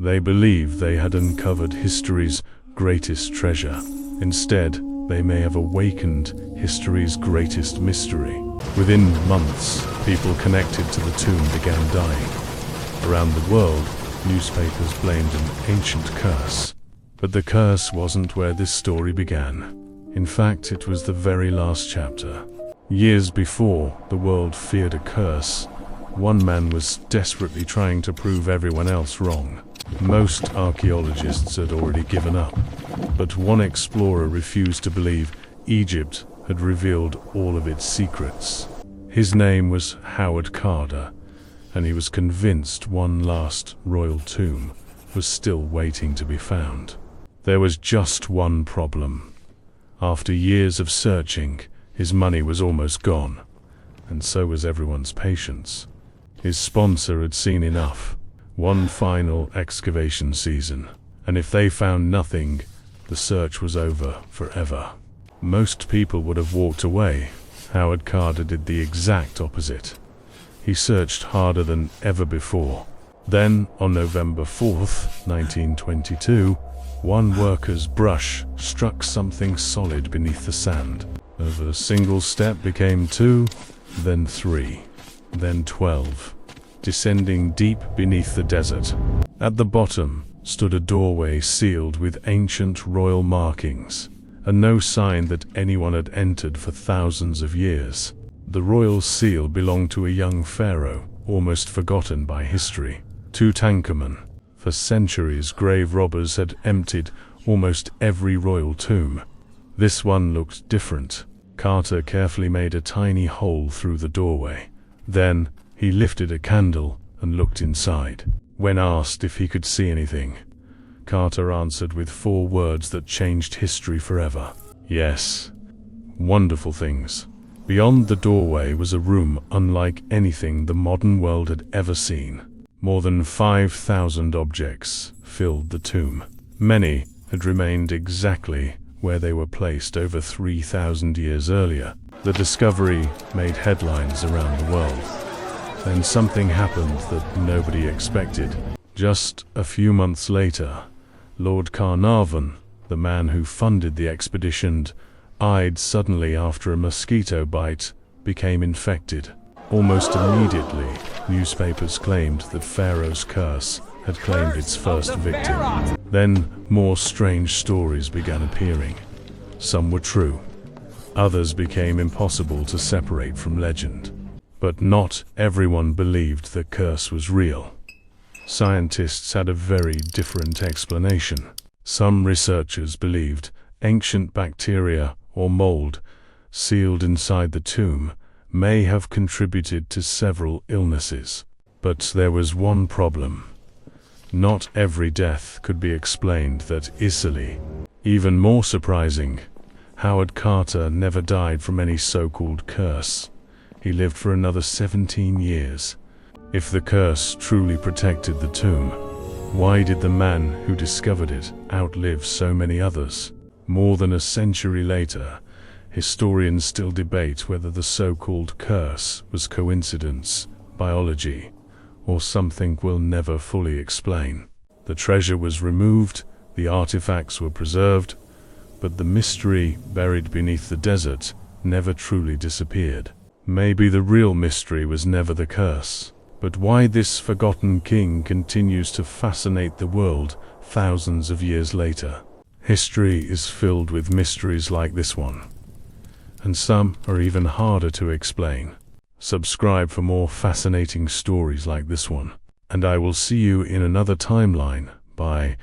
They believed they had uncovered history's greatest treasure. Instead, they may have awakened history's greatest mystery. Within months, people connected to the tomb began dying. Around the world, newspapers blamed an ancient curse. But the curse wasn't where this story began. In fact, it was the very last chapter. Years before the world feared a curse, one man was desperately trying to prove everyone else wrong. Most archaeologists had already given up, but one explorer refused to believe Egypt had revealed all of its secrets. His name was Howard Carter, and he was convinced one last royal tomb was still waiting to be found. There was just one problem. After years of searching, his money was almost gone, and so was everyone's patience. His sponsor had seen enough. One final excavation season, and if they found nothing, the search was over forever. Most people would have walked away. Howard Carter did the exact opposite. He searched harder than ever before. Then, on November 4th, 1922, one worker's brush struck something solid beneath the sand. A single step became 2, then 3, then 12, descending deep beneath the desert. At the bottom stood a doorway sealed with ancient royal markings, and no sign that anyone had entered for thousands of years. The royal seal belonged to a young pharaoh, almost forgotten by history, Tutankhamun. For centuries, grave robbers had emptied almost every royal tomb. This one looked different. Carter carefully made a tiny hole through the doorway. Then, he lifted a candle and looked inside. When asked if he could see anything, Carter answered with 4 words that changed history forever. Yes. Wonderful things. Beyond the doorway was a room unlike anything the modern world had ever seen. More than 5,000 objects filled the tomb. Many had remained exactly where they were placed over 3,000 years earlier. The discovery made headlines around the world. Then something happened that nobody expected. Just a few months later, Lord Carnarvon, the man who funded the expedition, died suddenly after a mosquito bite, became infected. Almost immediately, newspapers claimed that Pharaoh's curse had claimed its first victim. Then more strange stories began appearing. Some were true. Others became impossible to separate from legend. But not everyone believed the curse was real. Scientists had a very different explanation. Some researchers believed ancient bacteria or mold sealed inside the tomb may have contributed to several illnesses. But there was one problem. Not every death could be explained that easily. Even more surprising, Howard Carter never died from any so-called curse. He lived for another 17 years. If the curse truly protected the tomb, why did the man who discovered it outlive so many others? More than a century later, historians still debate whether the so-called curse was coincidence, biology, or something we'll never fully explain. The treasure was removed, the artifacts were preserved, but the mystery buried beneath the desert never truly disappeared. Maybe the real mystery was never the curse, but why this forgotten king continues to fascinate the world thousands of years later. History is filled with mysteries like this one, and some are even harder to explain. Subscribe for more fascinating stories like this one, and I will see you in another timeline. Bye.